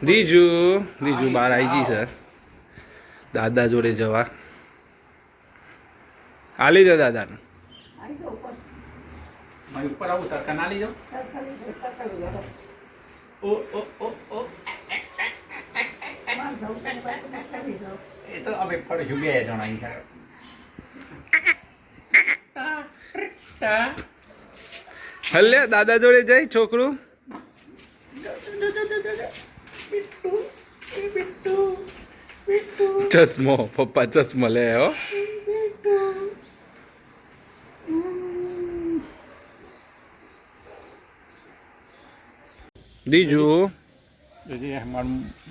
દીજુ દીજુ બહાર આવી ગઈ છે દાદા જોડે જવા. આલી દે દાદાને. ઉપર આવું સરખા ના લઈ જાઉં. ઓ ઓ ઓ ઓ એ તો હવે ફરશું 2 જણા. હલે દાદા જોડે જાય છોકરું. ચશ્મો પપ્પા ચશ્મો લે હો. દીજુ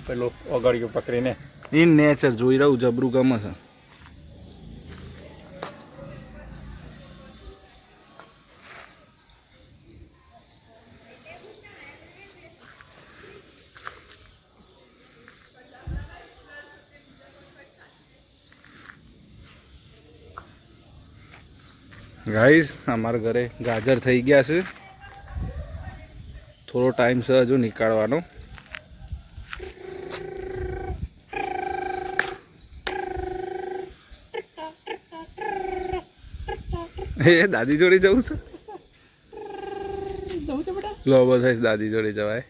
પેલો અગાડીઓ પકડીને ઇન નેચર જોઈ રહ્યું જબરું ગમે છે. ગાઈસ અમારા ઘરે ગાજર થઈ ગયા છે. થોડો ટાઈમ છે હજુ નીકાળવાનો. એ દાદી જોડે જવું છે. લો બસ દાદી જોડે જવાય.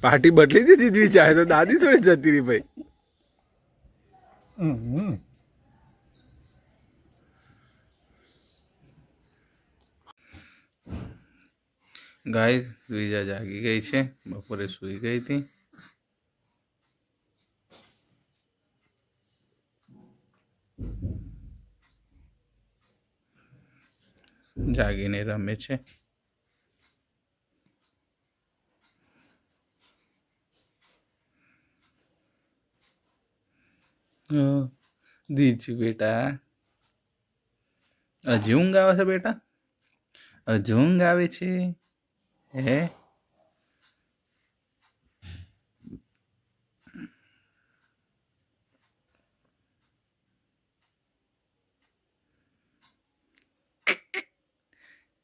પાર્ટી બદલી દીધી વિચારે તો દાદી જોડે જતી રહી ભાઈ. ગાઈસ દ્વિજા જાગી ગઈ છે. બપોરે સૂઈ ગઈ હતી. જાગીને રમે છે. દીજુ બેટા હજી ઊંઘ આવે છે બેટા. હજુ ઊંઘ આવે છે હે.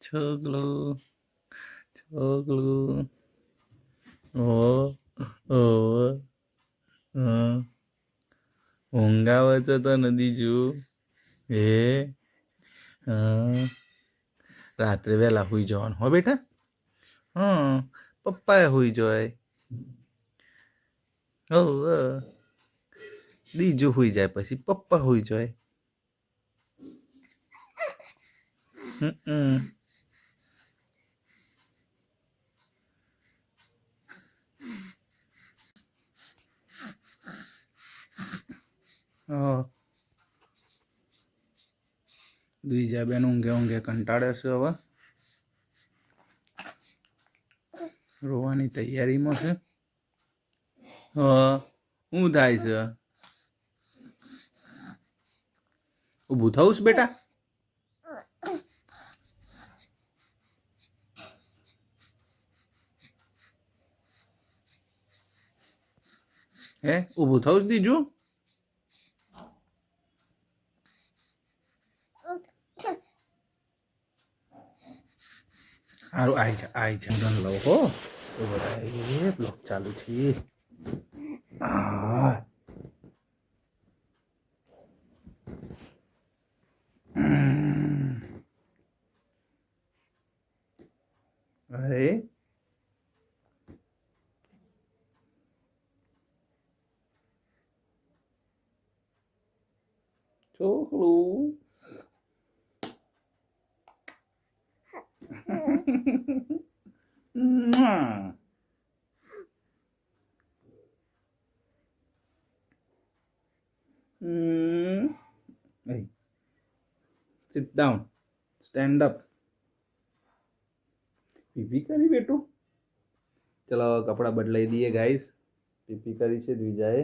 છોકલું છોકલું ઓ ઓ ઊંઘ આવે છે તો નથી જો હે. રાત્રે વહેલા સુઈ જવાનું હો બેટા. પપ્પાએ સુઈ જાય. હો દીજુ સુઈ જાય પછી પપ્પા સુઈ જાય. દ્વિજા બેન ઊંઘે ઊંઘે કંટાળે છે. હવે રોવાની તૈયારીમાં છે. શું થાય છે. ઊભું થવું છે બેટા. હે ઊભું થવું જ દીજું. સારું આઈ જા રન લો હો. તો બધા બ્લોક ચાલુ છે. અરે છોકરું hey sit down stand up. PP કરી બેટું. ચલો કપડા બદલાઈ દઈએ ગાઈસ. પીપી કરી છે દ્વિજાએ.